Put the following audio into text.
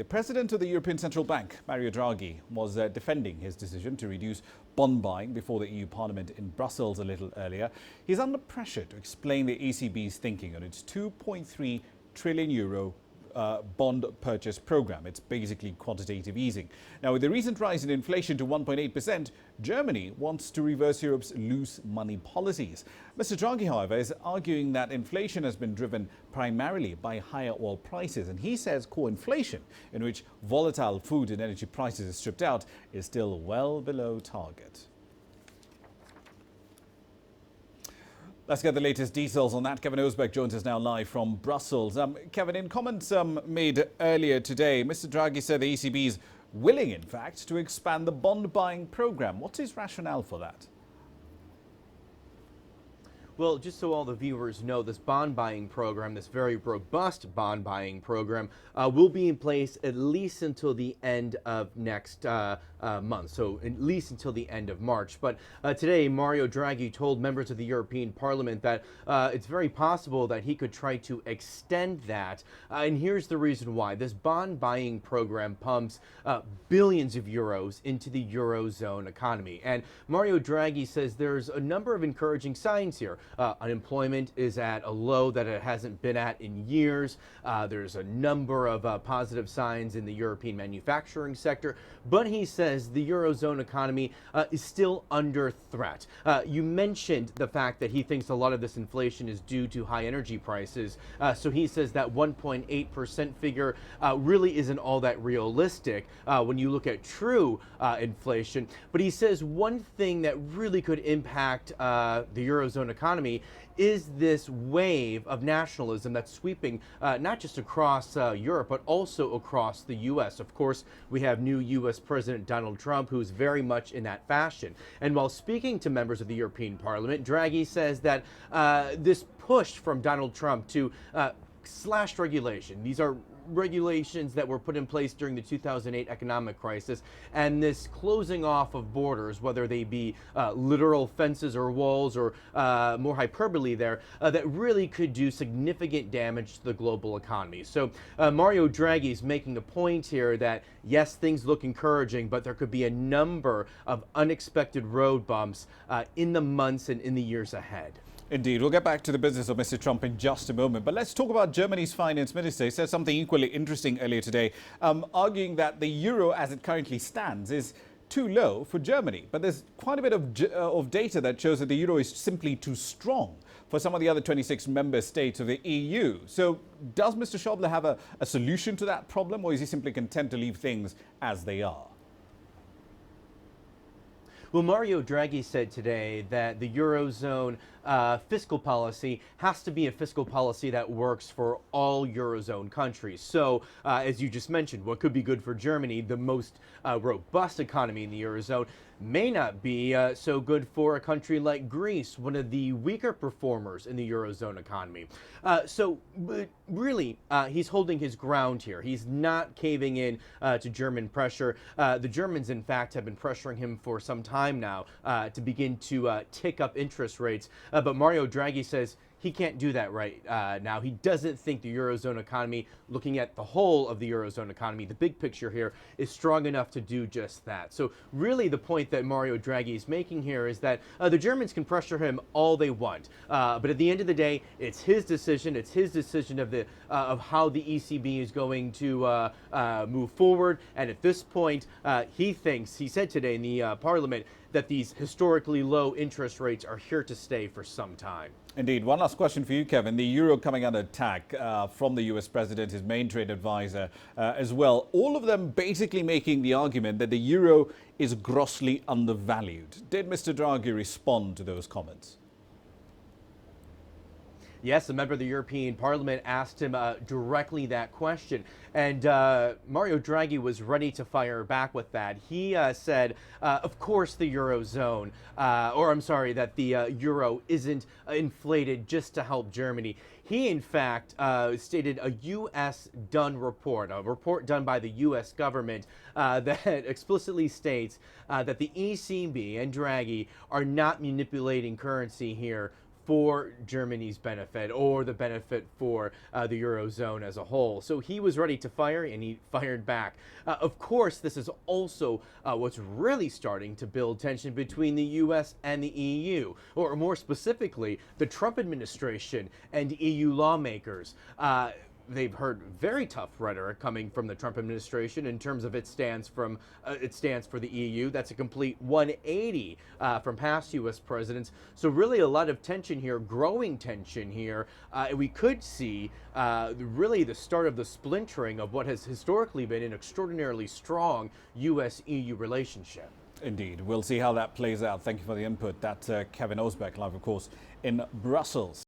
the president of the European Central Bank, Mario Draghi, was defending his decision to reduce bond buying before the EU Parliament in Brussels a little earlier. He's under pressure to explain the ECB's thinking on its €2.3 trillion bond purchase program. It's basically quantitative easing. Now, with the recent rise in inflation to 1.8%, Germany wants to reverse Europe's loose money policies. Mr. Draghi, however, is arguing that inflation has been driven primarily by higher oil prices, and he says core inflation, in which volatile food and energy prices are stripped out, is still well below target. Let's get the latest details on that. Kevin Osbeck joins us now live from Brussels. Kevin, in comments made earlier today, Mr. Draghi said the ECB is willing, in fact, to expand the bond buying program. What's his rationale for that? Well, just so all the viewers know, this bond buying program, this very robust bond buying program, will be in place at least until the end of next month, so at least until the end of March. But today, Mario Draghi told members of the European Parliament that it's very possible that he could try to extend that. And here's the reason why. This bond buying program pumps billions of euros into the Eurozone economy. And Mario Draghi says there's a number of encouraging signs here. Unemployment is at a low that it hasn't been at in years. There's a number of positive signs in the European manufacturing sector. But he says the Eurozone economy is still under threat. You mentioned the fact that he thinks a lot of this inflation is due to high energy prices. So he says that 1.8% figure really isn't all that realistic when you look at true inflation. But he says one thing that really could impact the Eurozone economy is this wave of nationalism that's sweeping not just across Europe, but also across the U.S. Of course, we have new U.S. President Donald Trump, who's very much in that fashion. And while speaking to members of the European Parliament, Draghi says that this push from Donald Trump to slash regulation, these are regulations that were put in place during the 2008 economic crisis, and this closing off of borders, whether they be literal fences or walls or more hyperbole there, that really could do significant damage to the global economy. So Mario Draghi is making a point here that yes, things look encouraging, but there could be a number of unexpected road bumps in the months and in the years ahead. Indeed. We'll get back to the business of Mr. Trump in just a moment. But let's talk about Germany's finance minister. He said something equally interesting earlier today, arguing that the euro as it currently stands is too low for Germany. But there's quite a bit of data that shows that the euro is simply too strong for some of the other 26 member states of the EU. So does Mr. Schäuble have a solution to that problem, or is he simply content to leave things as they are? Well, Mario Draghi said today that the Eurozone fiscal policy has to be a fiscal policy that works for all Eurozone countries. So, as you just mentioned, what could be good for Germany, the most robust economy in the Eurozone, may not be so good for a country like Greece, one of the weaker performers in the Eurozone economy. So really, he's holding his ground here. He's not caving in to German pressure. The Germans, in fact, have been pressuring him for some time now to begin to tick up interest rates. But Mario Draghi says he can't do that right now. He doesn't think the Eurozone economy, looking at the whole of the Eurozone economy, the big picture here, is strong enough to do just that. So really the point that Mario Draghi is making here is that the Germans can pressure him all they want. But at the end of the day, it's his decision. It's his decision of how the ECB is going to move forward. And at this point, he said today in the Parliament, that these historically low interest rates are here to stay for some time. Indeed. One last question for you, Kevin. The euro coming under attack from the US president, his main trade advisor as well. All of them basically making the argument that the euro is grossly undervalued. Did Mr. Draghi respond to those comments? Yes, a member of the European Parliament asked him directly that question. And Mario Draghi was ready to fire back with that. He said, of course, the Eurozone, that the euro isn't inflated just to help Germany. He, in fact, stated a U.S. done report, a report done by the U.S. government that explicitly states that the ECB and Draghi are not manipulating currency here for Germany's benefit or the benefit for the Eurozone as a whole. So he was ready to fire, and he fired back. Of course, this is also what's really starting to build tension between the U.S. and the EU, or more specifically, the Trump administration and EU lawmakers. They've heard very tough rhetoric coming from the Trump administration in terms of its stance for the EU. That's a complete 180 from past U.S. presidents. So really a lot of tension here, growing tension here. We could see really the start of the splintering of what has historically been an extraordinarily strong U.S.-EU relationship. Indeed. We'll see how that plays out. Thank you for the input. That's Kevin Osbeck, live, of course, in Brussels.